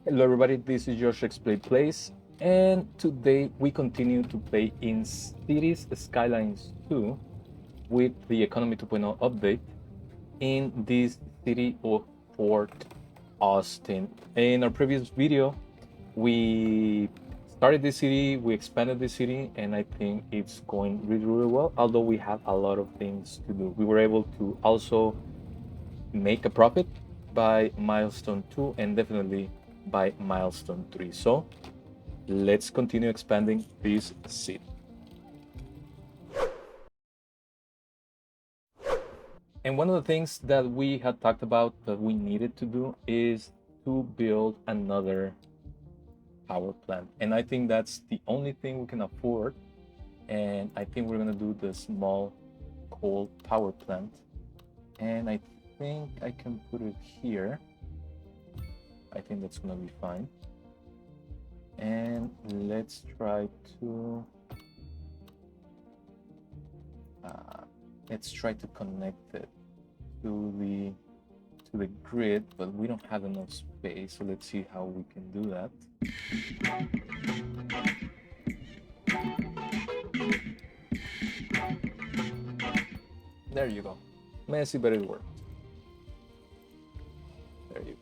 Hello everybody, this is Josh Explain Plays, and today we continue to play in Cities Skylines 2 with the Economy 2.0 update in this city of Port Austin. In our previous video, we started this city, we expanded the city, and I think it's going really, really well, although we have a lot of things to do. We were able to also make a profit by milestone 2 and definitely by milestone 3. So let's continue expanding this city. And one of the things that we had talked about that we needed to do is to build another power plant. And I think that's the only thing we can afford. And I think we're going to do the small coal power plant. And I think I can put it here. I think that's going to be fine. And let's try to connect it to the grid, but we don't have enough space, so let's see how we can do that. There you go. Messy, but it worked. There you go.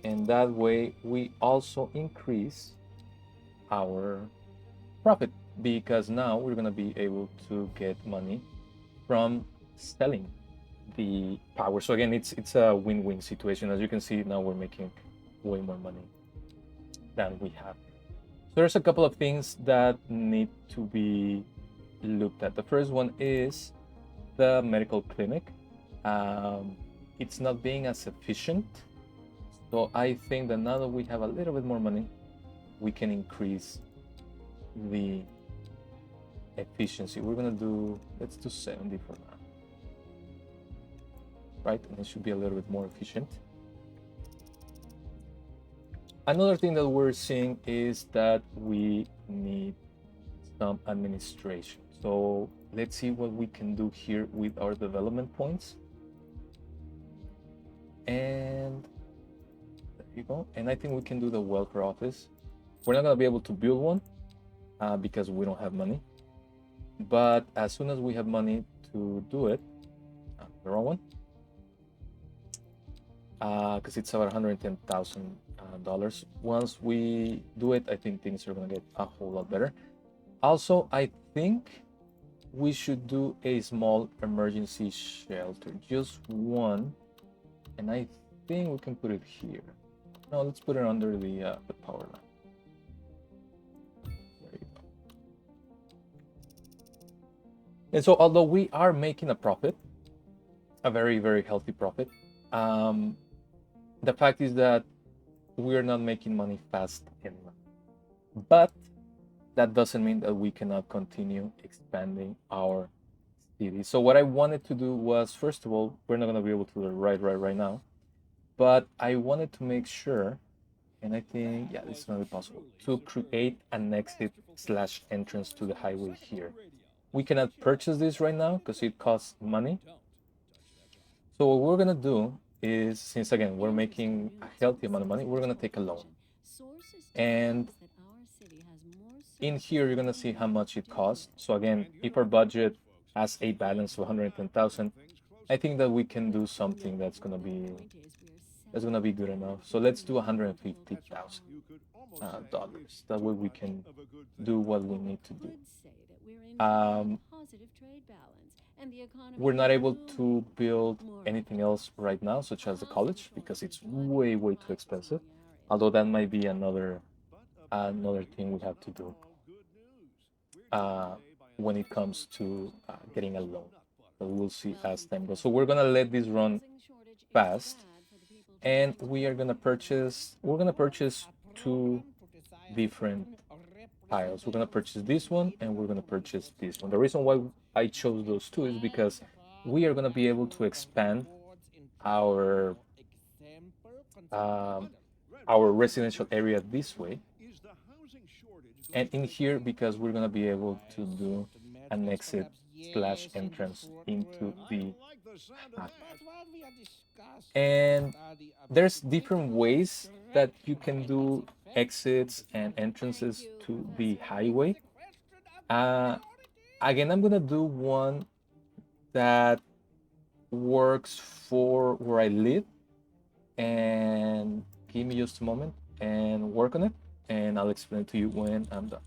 And that way we also increase our profit, because now we're going to be able to get money from selling the power. So again, it's a win-win situation. As you can see, now we're making way more money than we have. So there's a couple of things that need to be looked at. The first one is the medical clinic. It's not being as efficient. So I think that now that we have a little bit more money, we can increase the efficiency. We're gonna do, let's do 70 for now, right? And it should be a little bit more efficient. Another thing that we're seeing is that we need some administration. So let's see what we can do here with our development points. And there you go. And I think we can do the welfare office. We're not gonna be able to build one because we don't have money. But as soon as we have money to do it, the wrong one, because it's about $110,000. Once we do it, I think things are gonna get a whole lot better. Also, I think we should do a small emergency shelter, just one, and I think we can put it here. No, let's put it under the power line. There you go. And so, although we are making a profit, a very, very healthy profit, the fact is that we're not making money fast enough. But that doesn't mean that we cannot continue expanding our city. So what I wanted to do was, first of all, we're not going to be able to do it right now, but I wanted to make sure, and I think, yeah, this is going to be possible, to create an exit slash entrance to the highway here. We cannot purchase this right now because it costs money. So what we're going to do is, since again, we're making a healthy amount of money, we're going to take a loan. And in here, you're going to see how much it costs. So again, if our budget has a balance of 110,000, I think that we can do something that's going to be good enough. So let's do $150,000. That way we can do what we need to do. We're not able to build anything else right now, such as the college, because it's way too expensive. Although that might be another thing we have to do when it comes to getting a loan. But we'll see as time goes. So we're gonna let this run fast, and we're gonna purchase two different tiles. We're gonna purchase this one, and we're gonna purchase this one. The reason why I chose those two is because we are gonna be able to expand our residential area this way, and in here, because we're gonna be able to do an exit slash entrance into the map. And there's different ways that you can do exits and entrances to the highway. Again, I'm gonna do one that works for where I live, and give me just a moment and work on it, and I'll explain it to you when I'm done.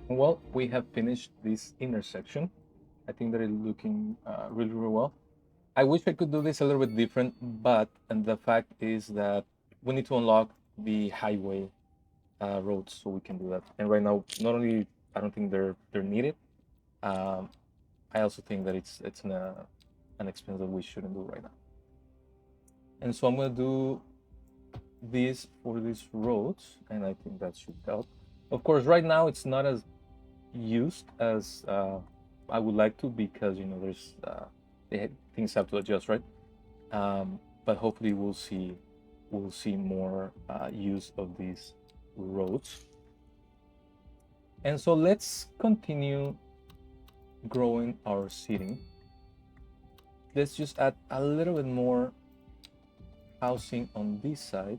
Well, we have finished this intersection. I think that it's looking really, really well. I wish I could do this a little bit different, but and the fact is that we need to unlock the highway roads so we can do that. And right now, not only I don't think they're needed, um, I also think that it's an expense that we shouldn't do right now. And so I'm gonna do this for these roads, and I think that should help. Of course, right now it's not as used as I would like to, because you know there's things have to adjust, right? But hopefully we'll see more use of these roads. And so let's continue growing our city. Let's just add a little bit more housing on this side,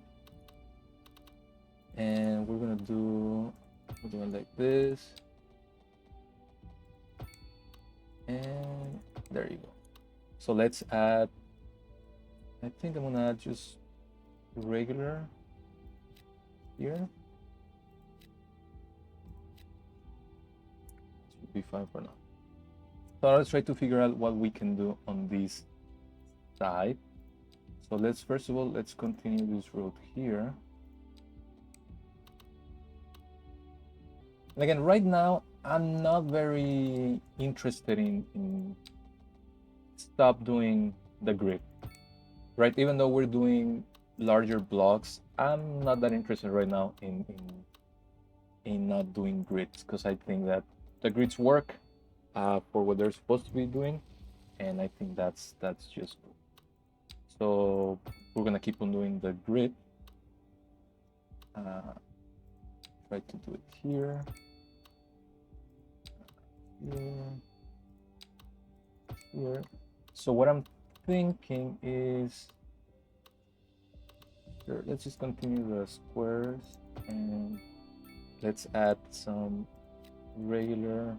and we're doing it like this. And there you go. So let's add, I think I'm gonna add just regular here. Should be fine for now. So let's try to figure out what we can do on this side. So let's first of all, let's continue this road here. And again, right now, I'm not very interested in stop doing the grid, right? Even though we're doing larger blocks, I'm not that interested right now in not doing grids, because I think that the grids work for what they're supposed to be doing, and I think that's just good. So we're gonna keep on doing the grid. Try to do it here. Here. So what I'm thinking is, let's just continue the squares, and let's add some regular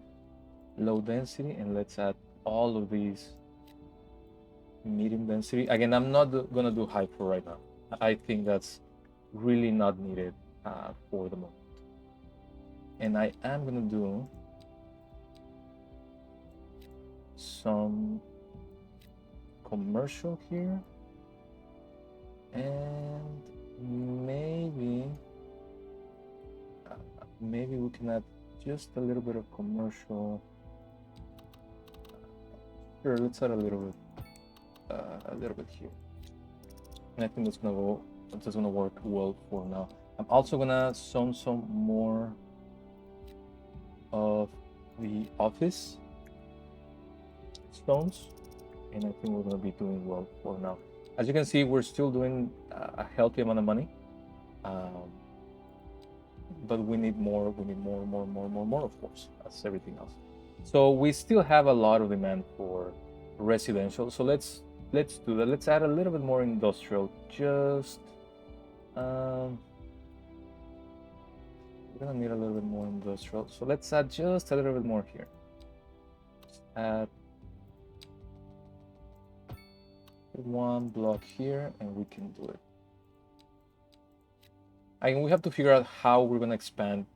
low density, and let's add all of these medium density. Again, I'm not gonna do hyper right now. I think that's really not needed for the moment. And I am gonna do some commercial here, and maybe we can add just a little bit of commercial. Sure, let's add a little bit here, and I think that's gonna work well for now. I'm also gonna zone some more of the office stones, and I think we're going to be doing well for now. As you can see, we're still doing a healthy amount of money, but we need more. We need more, of course, as everything else. So we still have a lot of demand for residential. So let's do that. Let's add a little bit more industrial. Just we're gonna need a little bit more industrial. So let's add just a little bit more here. Just add one block here and we can do it. And we have to figure out how we're gonna expand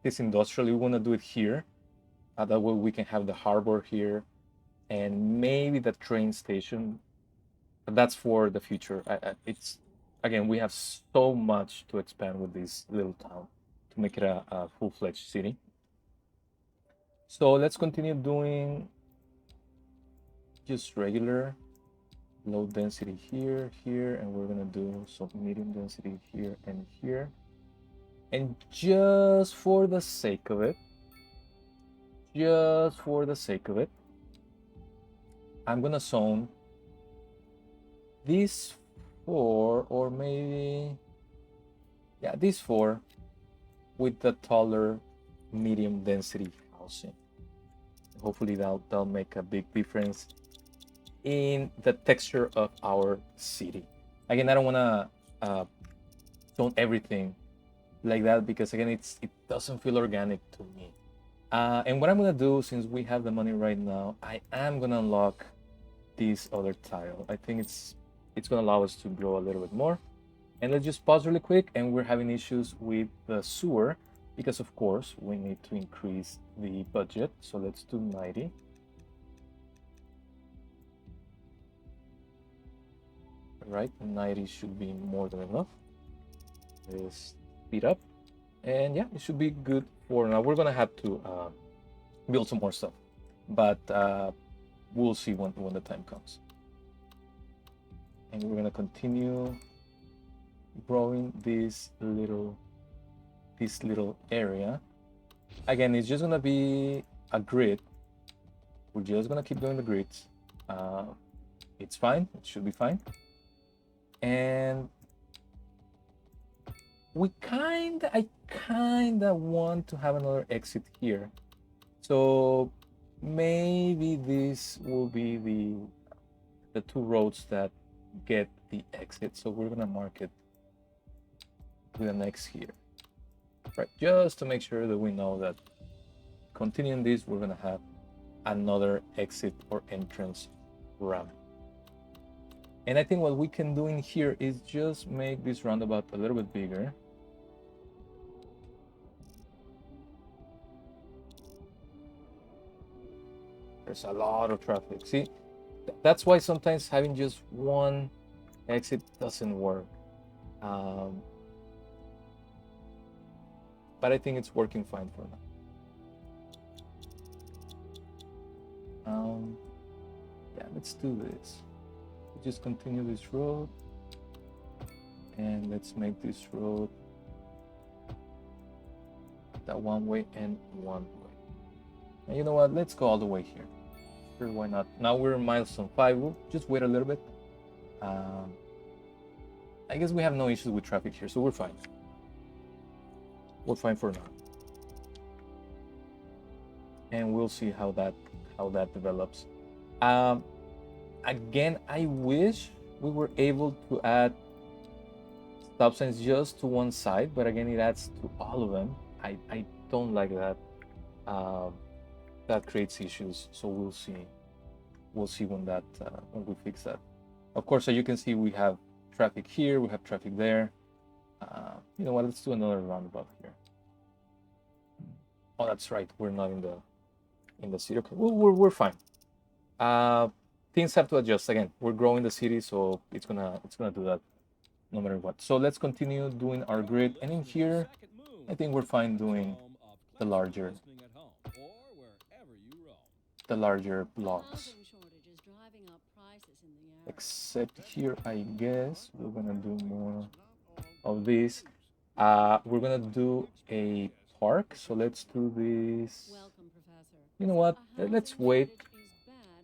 this industrial. We wanna do it here. That way we can have the harbor here and maybe the train station. But that's for the future. It's again, we have so much to expand with this little town to make it a full-fledged city. So let's continue doing just regular low density here, here, and we're gonna do some medium density here and here. And just for the sake of it, I'm gonna zone these four, or maybe, yeah, these four with the taller medium density housing. Hopefully that'll make a big difference in the texture of our city. Again, I don't want to zone everything like that because again, it doesn't feel organic to me. And what I'm gonna do, since we have the money right now, I am gonna unlock this other tile. I think it's gonna allow us to grow a little bit more. And let's just pause really quick. And we're having issues with the sewer because of course we need to increase the budget. So let's do 90. Right, 90 should be more than enough. Let's speed up, and yeah, it should be good for now. We're gonna have to build some more stuff, but we'll see when the time comes. And we're gonna continue growing this little area. Again, it's just gonna be a grid. We're just gonna keep doing the grids. It's fine. It should be fine. And I kinda want to have another exit here. So maybe this will be the two roads that get the exit. So we're gonna mark it with an X here. Right, just to make sure that we know that continuing this, we're gonna have another exit or entrance ramp. And I think what we can do in here is just make this roundabout a little bit bigger. There's a lot of traffic. See, that's why sometimes having just one exit doesn't work. But I think it's working fine for now. Yeah, let's do this. Just continue this road, and let's make this road that one way and one way. And you know what? Let's go all the way here. Sure, why not? Now we're in milestone 5. We'll just wait a little bit. I guess we have no issues with traffic here, so we're fine. We're fine for now. And we'll see how that develops. Again, I wish we were able to add stop signs just to one side, but again, it adds to all of them. I don't like that. That creates issues. So we'll see. We'll see when we fix that. Of course, so you can see we have traffic here, we have traffic there. You know what? Let's do another roundabout here. Oh, that's right. We're not in the city. Okay, we're fine. Things have to adjust again. We're growing the city, so it's gonna do that no matter what. So let's continue doing our grid, and in here, I think we're fine doing the larger blocks. Except here, I guess we're gonna do more of this. We're gonna do a park, so let's do this. You know what? Let's wait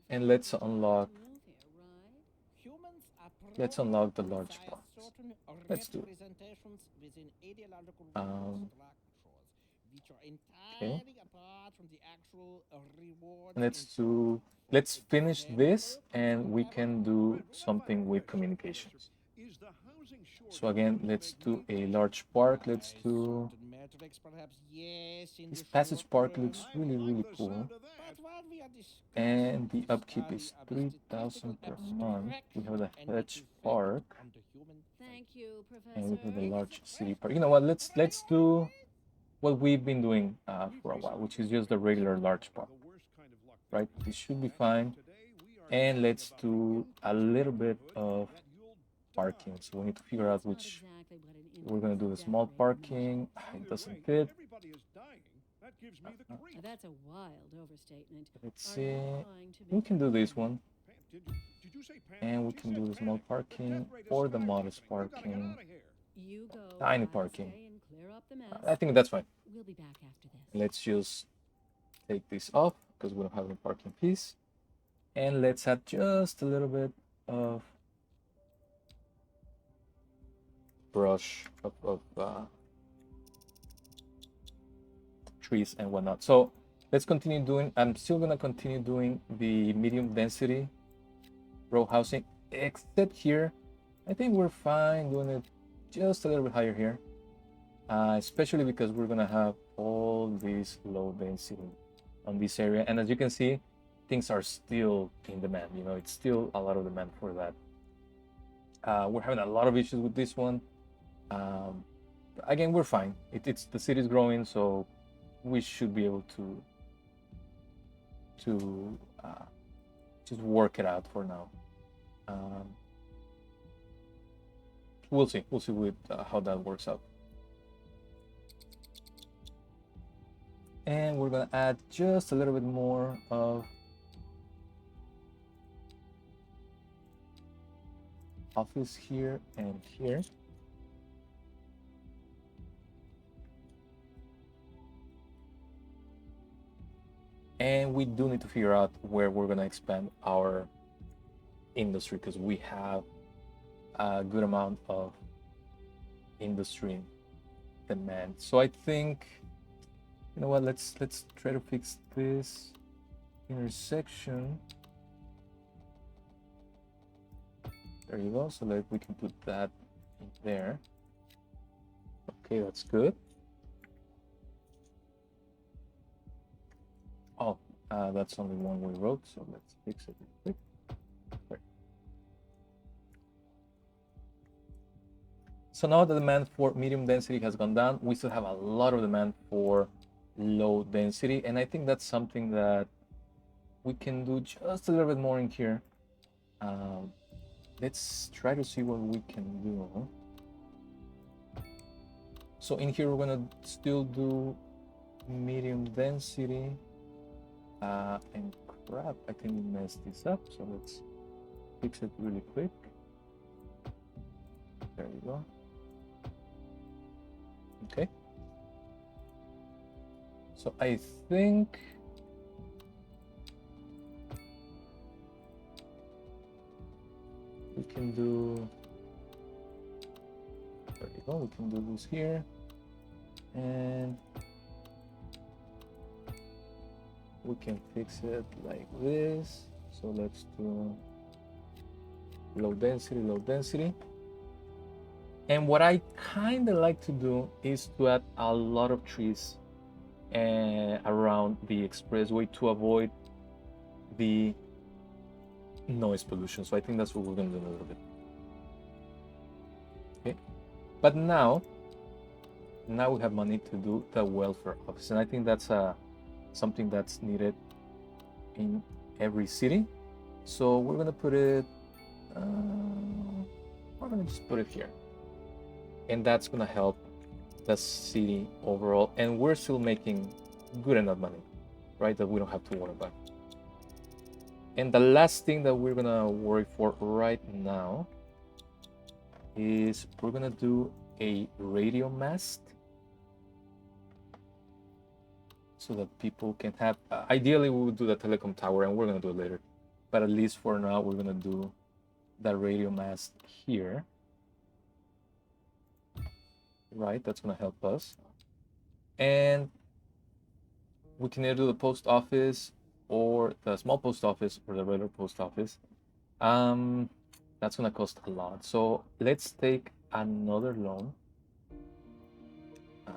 and let's unlock the large parks. Let's do it. Okay. Let's finish this and we can do something with communications. So again, let's do a large park. Let's do this passage park looks really, really cool. And the upkeep is 3,000 per month. We have the hedge park. And we have the large city park. You know what? Let's do what we've been doing for a while, which is just the regular large park. Right? This should be fine. And let's do a little bit of parking. So we need to figure out which we're gonna do the small parking. It doesn't fit. That's a wild overstatement. Let's see. We can do this one. And we can do the small parking or the modest parking. Tiny parking. I think that's fine. We'll be back after this. Let's just take this off because we don't have any parking fees. And let's add just a little bit of brush of trees and whatnot. So let's continue doing, I'm still gonna continue doing the medium density row housing, except here, I think we're fine doing it just a little bit higher here, especially because we're gonna have all this low density on this area. And as you can see, things are still in demand, you know, it's still a lot of demand for that. We're having a lot of issues with this one. Again, we're fine. It's the city's growing, so we should be able to just work it out for now. We'll see with how that works out. And we're gonna add just a little bit more of office here and here. And we do need to figure out where we're gonna expand our industry because we have a good amount of industry demand. So I think, you know what, let's try to fix this intersection. There you go. So we can put that in there. Okay, that's good. Oh, that's only one-way road, so let's fix it real quick. Right. So now the demand for medium density has gone down. We still have a lot of demand for low density, and I think that's something that we can do just a little bit more in here. Let's try to see what we can do. So in here, we're gonna still do medium density. And crap, I think we messed this up. So let's fix it really quick. There we go. Okay. So I think we can do, there we go, we can do this here. And we can fix it like this. So let's do low density. And what I kind of like to do is to add a lot of trees around the expressway to avoid the noise pollution. So I think that's what we're gonna do in a little bit. Okay, but now we have money to do the welfare office, and I think that's something that's needed in every city. So we're gonna put it, we're gonna just put it here. And that's gonna help the city overall. And we're still making good enough money, right? That we don't have to worry about. And the last thing that we're gonna worry for right now is we're gonna do a radio mast. So that people can have, ideally we would do the telecom tower and we're gonna do it later. But at least for now, we're gonna do the radio mast here. Right, that's gonna help us. And we can either do the post office or the small post office or the regular post office. That's gonna cost a lot. So let's take another loan. Uh,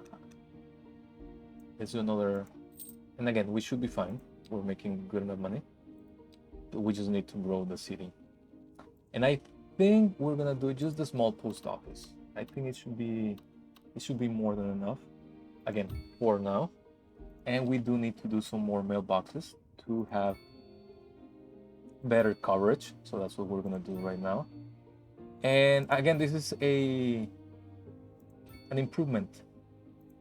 let's do another, and again, we should be fine. We're making good enough money. We just need to grow the city. And I think we're gonna do just the small post office. I think it should be more than enough. Again, for now. And we do need to do some more mailboxes to have better coverage. So that's what we're gonna do right now. And again, this is an improvement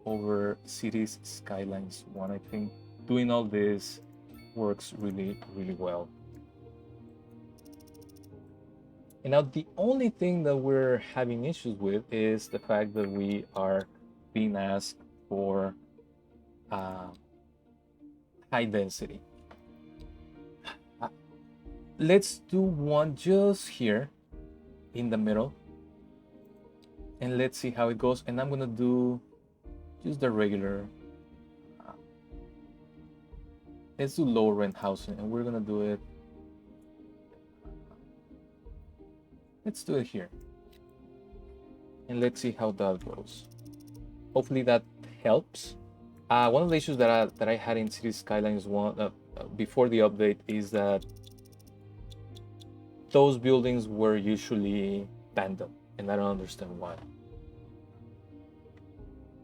over Cities Skylines 1. I think doing all this works really, really well. And now the only thing that we're having issues with is the fact that we are being asked for high density. Let's do one just here in the middle, and let's see how it goes. And I'm gonna do just the regular. Let's do low rent housing, and we're gonna do it. Let's do it here, and let's see how that goes. Hopefully that helps. One of the issues that I had in Cities Skylines 1 before the update is that those buildings were usually abandoned, and I don't understand why.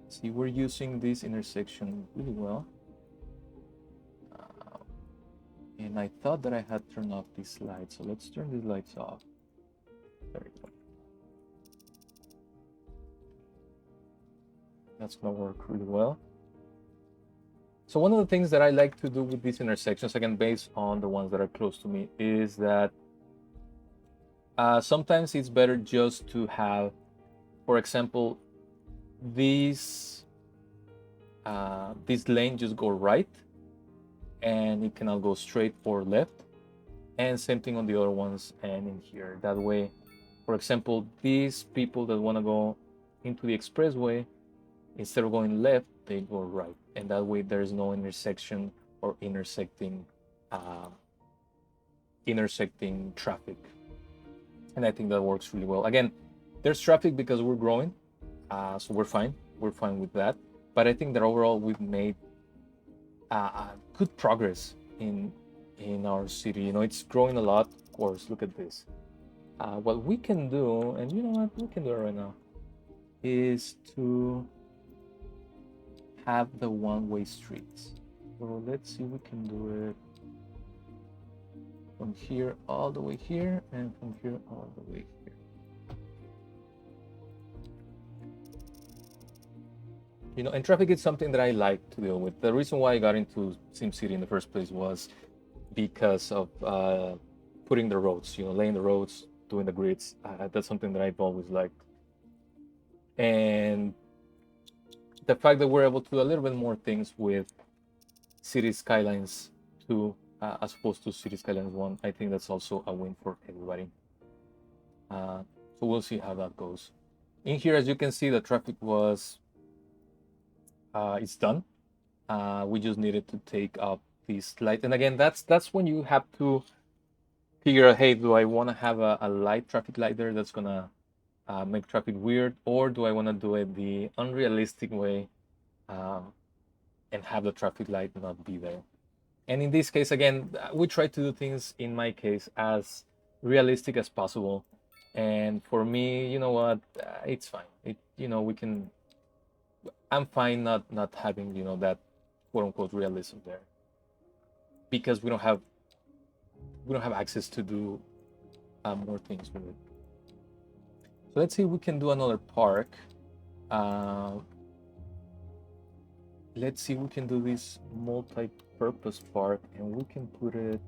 See, we're using this intersection really well. And I thought that I had turned off these lights, so let's turn these lights off. There we go. That's gonna work really well. So one of the things that I like to do with these intersections, again, based on the ones that are close to me, is that sometimes it's better just to have, for example, this lane just go right, and it cannot go straight or left, and same thing on the other ones and in here. That way, for example, these people that want to go into the expressway, instead of going left, they go right, and that way there's no intersection or intersecting traffic. And I think that works really well. Again, there's traffic because we're growing, so we're fine with that. But I think that overall we've made good progress in our city. You know, it's growing a lot. Of course, look at this. What we can do, and you know what, we can do it right now, is to have the one-way streets. So let's see if we can do it from here all the way here, and from here all the way here. You know, and traffic is something that I like to deal with. The reason why I got into SimCity in the first place was because of putting the roads, you know, laying the roads, doing the grids. That's something that I've always liked. And the fact that we're able to do a little bit more things with City Skylines 2 as opposed to City Skylines 1, I think that's also a win for everybody. So we'll see how that goes. In here, as you can see, the traffic was it's done. We just needed to take up this light, and again, that's when you have to figure out, hey, do I want to have a light traffic light there that's gonna make traffic weird, or do I want to do it the unrealistic way and have the traffic light not be there? And in this case, again, we try to do things, in my case, as realistic as possible. And for me, you know what, it's fine. We can. I'm fine not having that quote unquote realism there, because we don't have access to do more things with it. So let's see if we can do another park. Let's see if we can do this multi-purpose park, and we can put it.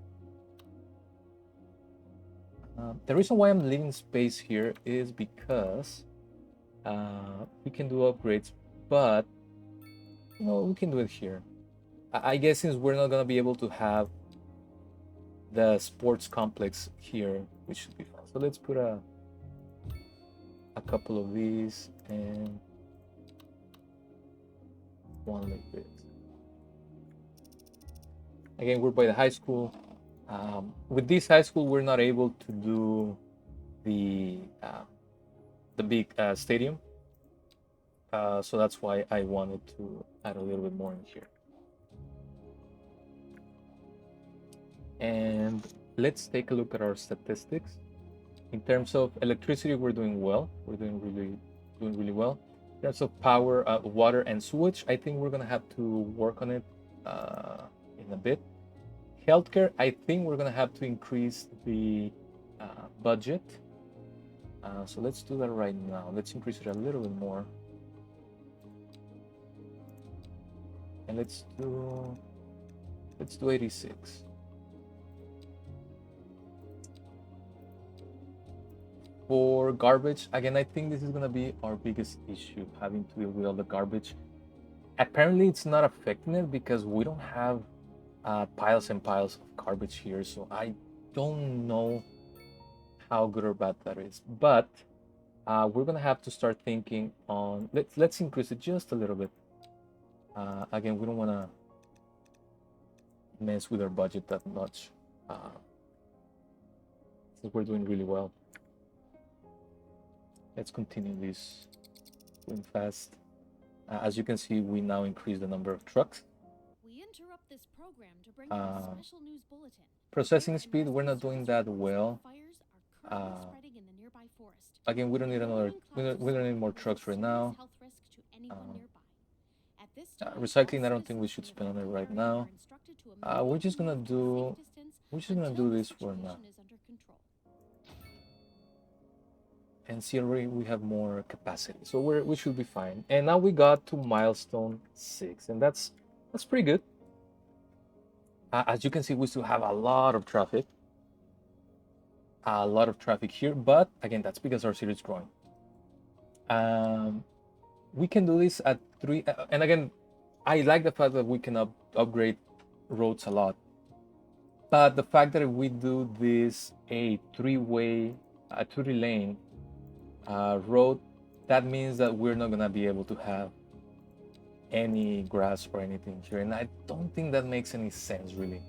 The reason why I'm leaving space here is because we can do upgrades, but we can do it here. I guess since we're not gonna be able to have the sports complex here, which should be fine. So let's put a couple of these and one like this. Again, we're by the high school. With this high school, we're not able to do the the big stadium. So that's why I wanted to add a little bit more in here. And let's take a look at our statistics. In terms of electricity, we're doing well. We're doing really well. In terms of power, water, and sewage, I think we're gonna have to work on it in a bit. Healthcare, I think we're gonna have to increase the budget. So let's do that right now. Let's increase it a little bit more. And let's do 86. For garbage, again, I think this is gonna be our biggest issue, having to deal with all the garbage. Apparently, it's not affecting it because we don't have piles and piles of garbage here, so I don't know how good or bad that is. But we're gonna have to start thinking on let's increase it just a little bit. Again, we don't want to mess with our budget that much, since we're doing really well. Let's continue this going fast. As you can see, we now increase the number of trucks. We interrupt this program to bring you a special news bulletin. Processing speed, we're not doing that well. Again, we don't need more trucks right now. Recycling, I don't think we should spend on it right now. We're just gonna do this for now. And see, already we have more capacity, so we should be fine. And now we got to milestone 6, and that's pretty good. As you can see, we still have a lot of traffic here, but again, that's because our city is growing. We can do this at 3, and again, I like the fact that we can upgrade roads a lot, but the fact that we do this a 3-lane road, that means that we're not gonna be able to have any grass or anything here, and I don't think that makes any sense really.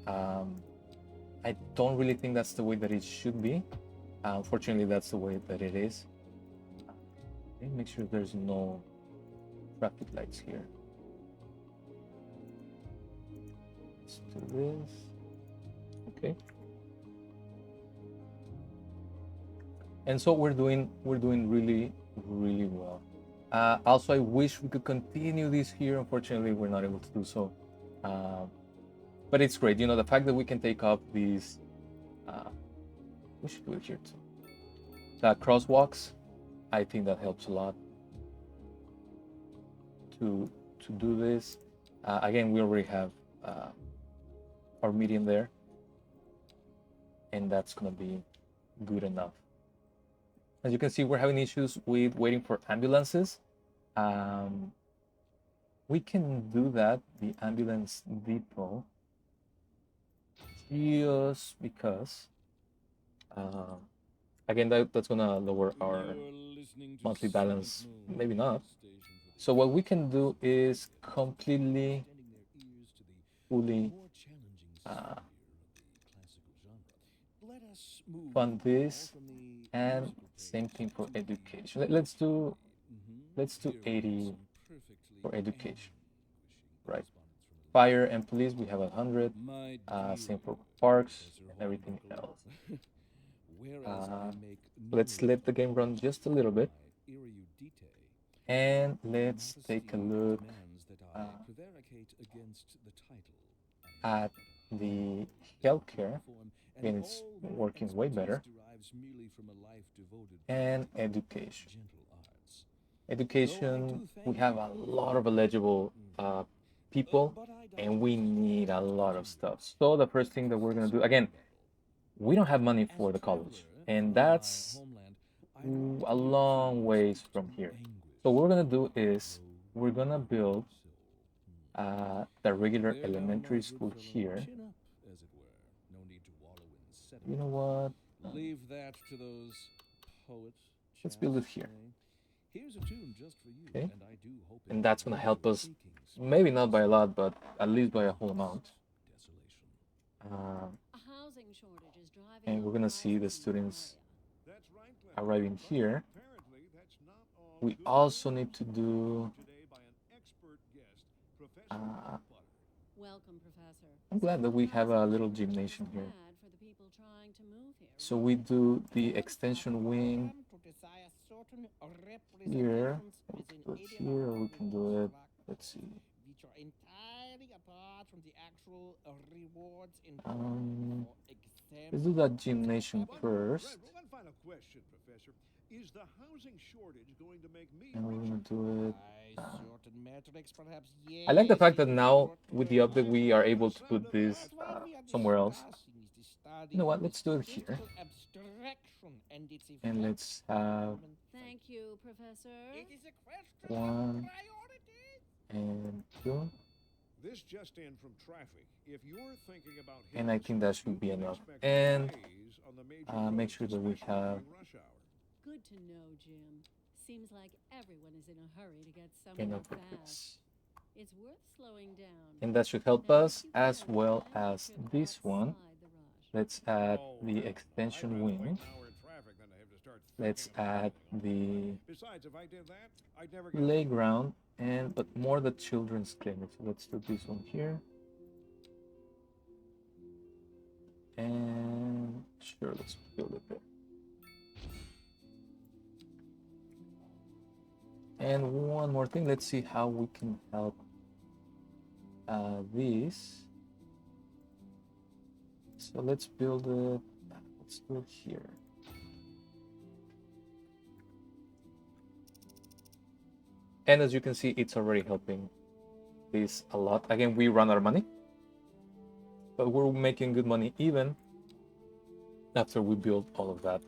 I don't really think that's the way that it should be. Unfortunately, that's the way that it is. Make sure there's no traffic lights here. Let's do this. Okay. And so we're doing really well. Also, I wish we could continue this here. Unfortunately, we're not able to do so. But it's great, you know, the fact that we can take up these. We should do it here too. The crosswalks, I think that helps a lot to do this. Again, we already have our median there, and that's gonna be good enough. As you can see, we're having issues with waiting for ambulances. We can do that, the ambulance depot, just because, again, that's gonna lower our monthly balance, maybe not. So what we can do is completely, fully fund this, and same thing for education. Let's do 80 for education, right? Fire and police, we have 100. Same for parks and everything else. Let's let the game run just a little bit, and let's take a look at the healthcare. Again, it's working way better. And education. Education, we have a lot of eligible people, and we need a lot of stuff. So the first thing that we're gonna do, again, we don't have money for the college, and that's a long ways from here. So what we're gonna do is we're gonna build the regular elementary school here. You know what? Leave that to those poets. Let's build it here. Here's a tune just for you, Okay. and I do hope it And that's gonna help us, maybe not by a lot, but at least by a whole amount. And we're gonna see the students arriving here. we also need to do. Today by an expert guest, Professor Uh, Butter. Welcome, Professor. I'm glad that we have a little gymnation here. Bad for the people trying to move here. So we do the extension wing here. We can do it here, or we can do it. Let's see. Which are entirely apart from the actual rewards Um, for example. let's do that gymnation first, One final question, Professor. Is the housing shortage going to make me and we're richer? gonna do it. By certain metrics, perhaps, yes. I like the fact that in now short with the term, update we are able to put this but what we are somewhere else. discussing is the study You know what? of Let's do it here, statistical abstraction and its and effect let's have Thank you, Professor. It is a question one of priorities. and two, This just in from traffic. If you're thinking about and I think that should be you can enough. expect And delays on the major make roads, sure that we especially have. during rush hour. Good to know, Jim. Seems like everyone is in a hurry to get Okay, somewhere no, for fast. this. It's worth slowing down. And that should help And us if you as can, well I as should this one. outside the rush. Let's add Oh, the I'd extension rather wait wing. an hour in traffic than to have to start Let's thinking about add something. the Besides, if I did that, I'd never get playground, and but more the children's clinic. So let's do this one here. And sure, let's build it there. And one more thing, let's see how we can help this. So let's build it, let's do it here. And as you can see, it's already helping this a lot. Again, we run out of money, but we're making good money even after we build all of that.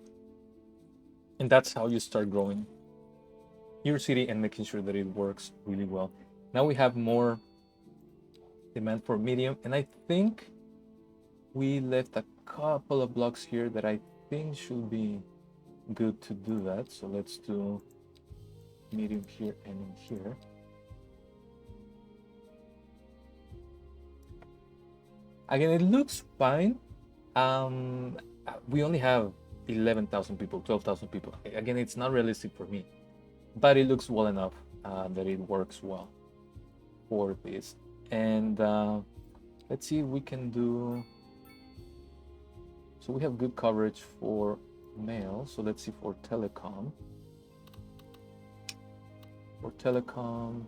And that's how you start growing your city and making sure that it works really well. Now we have more demand for medium, and I think we left a couple of blocks here that I think should be good to do that. So let's do medium here and in here. Again, it looks fine. We only have 11,000 people, 12,000 people. Again, it's not realistic for me, but it looks well enough that it works well for this. And let's see if we can do. So we have good coverage for mail. So let's see for telecom. For telecom,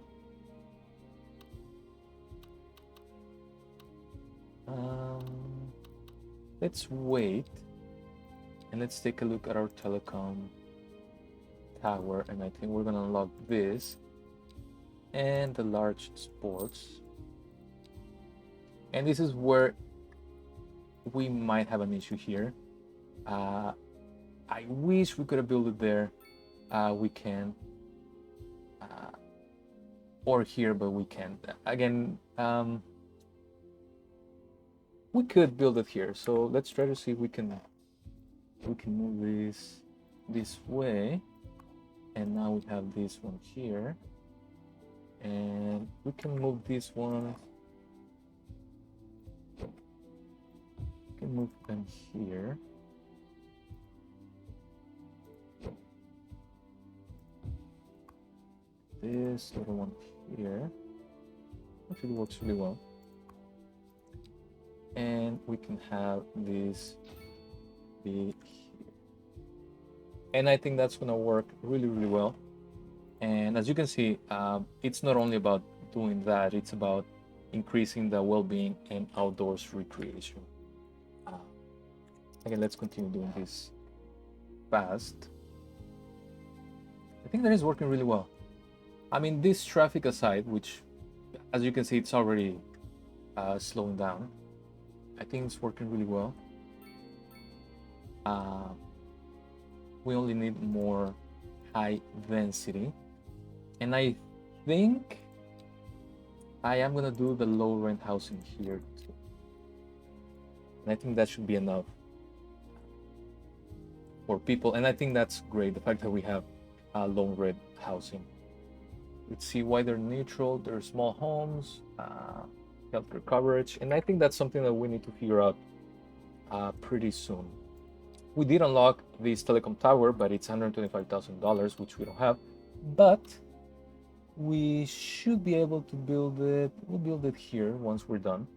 let's wait and let's take a look at our telecom tower, and I think we're gonna unlock this and the large sports, and this is where we might have an issue here. I wish we could have built it there. We can or here, but we can't. Again, we could build it here. So let's try to see if we can move this way. And now we have this one here. And we can move this one. We can move them here. This little one here actually works really well, and we can have this be here, and I think that's gonna work really well. And as you can see, it's not only about doing that, it's about increasing the well-being and outdoors recreation. Again, let's continue doing this fast. I think that is working really well. I mean, this traffic aside, which, as you can see, it's already slowing down. I think it's working really well. We only need more high density. And I think I am gonna do the low rent housing here too. And I think that should be enough for people. And I think that's great, the fact that we have low rent housing. Let's see why they're neutral. They're small homes, healthcare coverage, and I think that's something that we need to figure out pretty soon. We did unlock this telecom tower, but it's $125,000, which we don't have. but we should be able to build it. We'll build it here once we're done,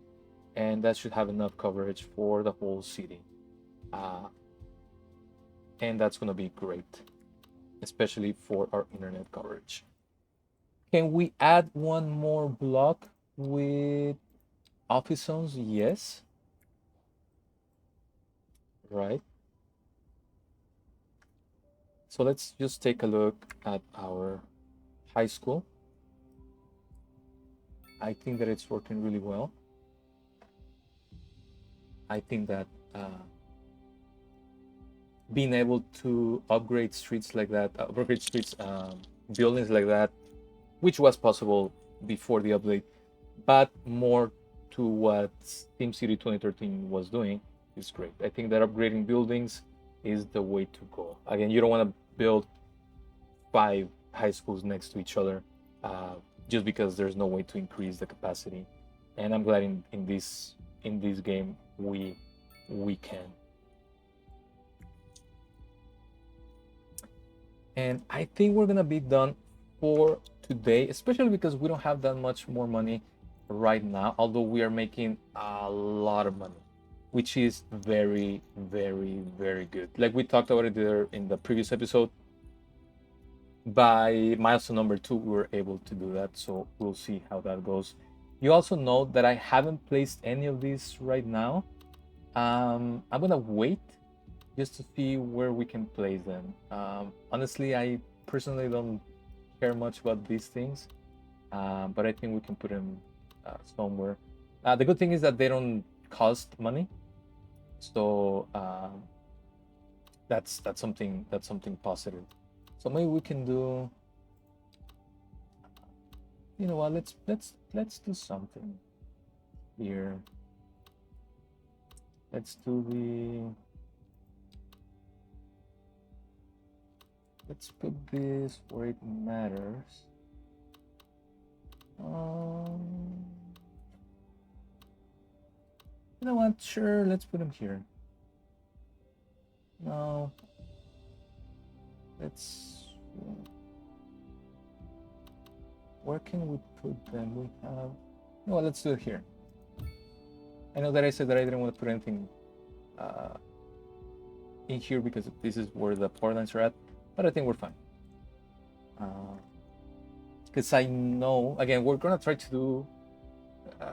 and that should have enough coverage for the whole city. And that's going to be great, especially for our internet coverage. Can we add one more block with office zones? Yes. Right. So let's just take a look at our high school. I think that it's working really well. I think that being able to upgrade streets like that, upgrade streets, buildings like that, which was possible before the update, but more to what SimCity 2013 was doing, is great. I think that upgrading buildings is the way to go. Again, you don't want to build 5 high schools next to each other just because there's no way to increase the capacity. And I'm glad in this game we can. And I think we're gonna be done for today, especially because we don't have that much more money right now, although we are making a lot of money, which is very, very, very good. Like we talked about it there in the previous episode, by milestone number 2 we were able to do that, so we'll see how that goes. You also know that I haven't placed any of these right now. I'm gonna wait just to see where we can place them. Honestly, I personally don't care much about these things, but I think we can put them somewhere. The good thing is that they don't cost money, so that's something positive. So maybe we can do. You know what? Let's do something here. Let's do the. Let's put this where it matters. You know what? Sure, let's put them here. No. Let's. Where can we put them? We have. No, let's do it here. I know that I said that I didn't want to put anything in here because this is where the power lines are at, but I think we're fine. Because I know, again, we're gonna try to do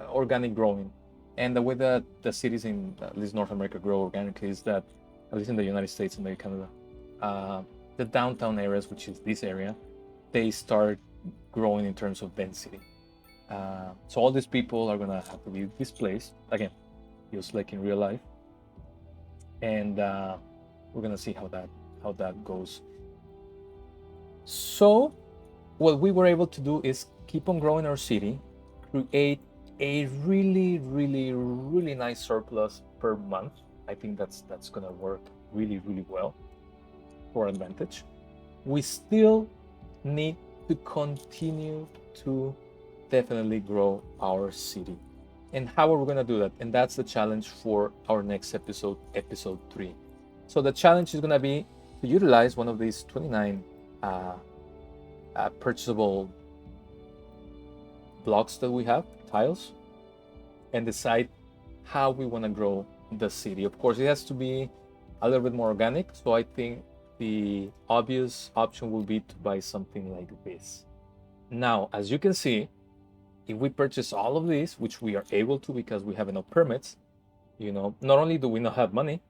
organic growing, and the way that the cities in at least North America grow organically is that, at least in the United States and maybe Canada, the downtown areas, which is this area, they start growing in terms of density. So all these people are gonna have to be displaced again, just like in real life, and we're gonna see how that goes. So what we were able to do is keep on growing our city, create a really, really, really nice surplus per month. I think that's gonna work really, really well for our advantage. We still need to continue to definitely grow our city. And how are we going to do that? And that's the challenge for our next episode, episode 3. So the challenge is going to be to utilize one of these 29 purchasable blocks that we have, tiles, and decide how we want to grow the city. Of course, it has to be a little bit more organic. So I think the obvious option will be to buy something like this. Now, as you can see, if we purchase all of these, which we are able to because we have enough permits, not only do we not have money,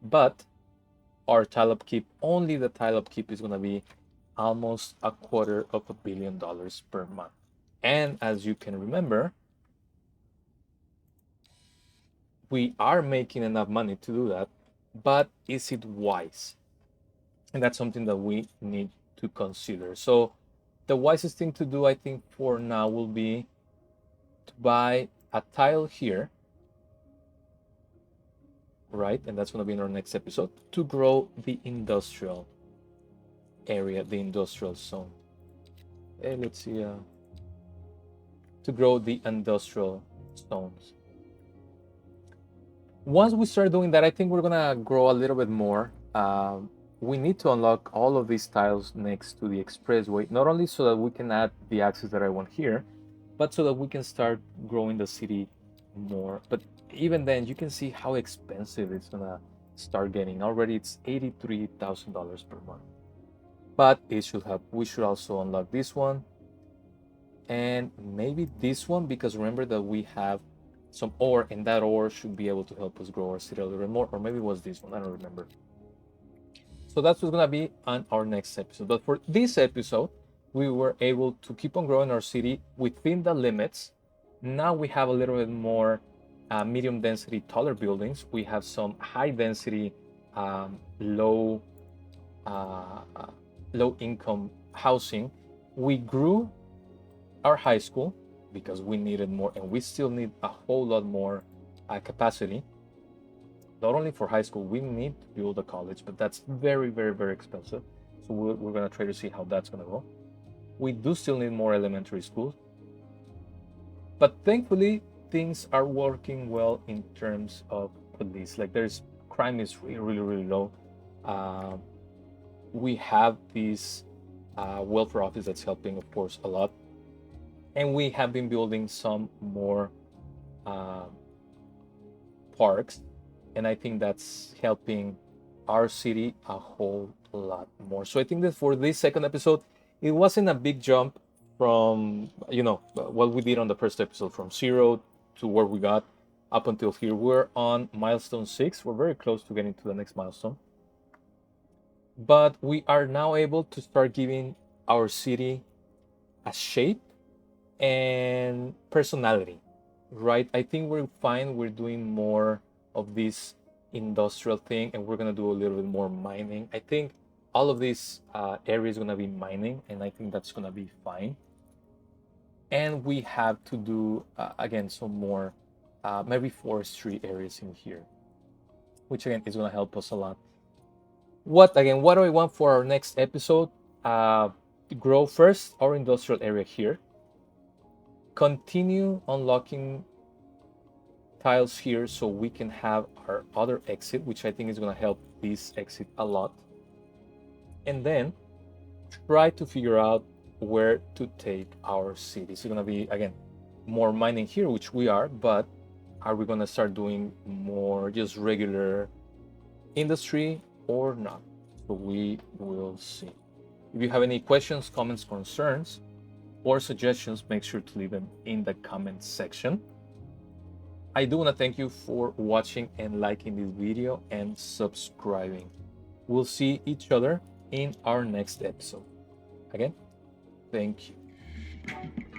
but our tile upkeep, only the tile upkeep is going to be almost $250 million per month. And as you can remember, we are making enough money to do that, but is it wise? And that's something that we need to consider. So the wisest thing to do, I think, for now will be to buy a tile here, right? And that's going to be in our next episode, to grow the industrial area, the industrial zone. Let's see, to grow the industrial zones. Once we start doing that, I think we're going to grow a little bit more. we need to unlock all of these tiles next to the expressway, not only so that we can add the access that I want here, but so that we can start growing the city more. But even then, you can see how expensive it's gonna start getting. Already it's $83,000 per month. But it should have, we should also unlock this one and maybe this one, because remember that we have some ore, and that ore should be able to help us grow our city a little bit more. Or maybe it was this one, I don't remember. So that's what's gonna be on our next episode. But for this episode, we were able to keep on growing our city within the limits. Now we have a little bit more medium density, taller buildings. We have some high density, low low income housing. We grew our high school because we needed more, and we still need a whole lot more capacity. Not only for high school, we need to build a college, but that's very, very, very expensive. So we're gonna try to see how that's gonna go. We do still need more elementary schools, but thankfully things are working well in terms of police. Like there's crime is really, really, really low. We have this welfare office that's helping, of course, a lot, and we have been building some more parks, and I think that's helping our city a whole lot more. So I think that for this second episode, it wasn't a big jump from what we did on the first episode, from 0 to where we got up until here. We're on milestone 6. We're very close to getting to the next milestone, but we are now able to start giving our city a shape and personality, right? I think we're fine. We're doing more of this industrial thing, and we're gonna do a little bit more mining. I think all of this area is gonna be mining, and I think that's gonna be fine. And we have to do again some more maybe forestry areas in here, which again is gonna help us a lot. What do I want for our next episode? Grow first our industrial area here. Continue unlocking tiles here so we can have our other exit, which I think is going to help this exit a lot. And then try to figure out where to take our city. It's going to be, again, more mining here, which we are, but are we going to start doing more just regular industry or not? So we will see. If you have any questions, comments, concerns, or suggestions, make sure to leave them in the comment section. I do want to thank you for watching and liking this video and subscribing. We'll see each other in our next episode. Again, thank you.